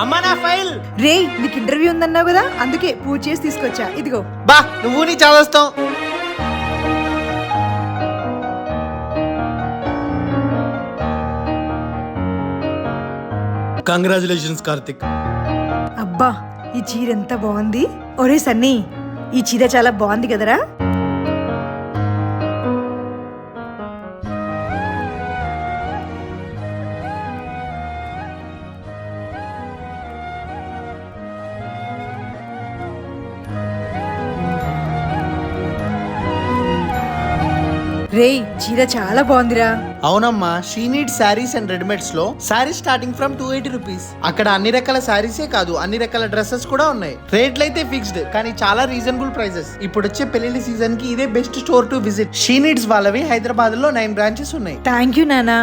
అమ్మా నా ఫైల్. రే నీకు ఇంటర్వ్యూ ఉందన్నావు కదా, అందుకే పూజ చేసి తీసుకొచ్చా. ఇదిగో. బా నువ్వు నీ చదవస్తాం. కంగ్రాచులేషన్స్ కార్తిక్. అబ్బా ఈ చీర ఎంత బాగుంది. ఒరే సన్నీ, ఈ చీర చాలా బాగుంది కదరా. రే చీర చాలా బాగుందిరా. అవునమ్మా, she need saris and readymades లో శారీ స్టార్టింగ్ ఫ్రమ్ 280 రూపీస్. అక్కడ అన్ని రకాల శారీసే కాదు, అన్ని రకాల డ్రెస్సెస్ కూడా ఉన్నాయి. రేట్లు అయితే ఫిక్స్డ్ కానీ చాలా రీజనబుల్ ప్రైసెస్. ఇప్పుడు వచ్చే పెళ్లి సీజన్ కి ఇదే best store to visit. She needs వాళ్ళవి హైదరాబాద్ లో 9 బ్రాంచెస్ ఉన్నాయి. థ్యాంక్ యూ నానా.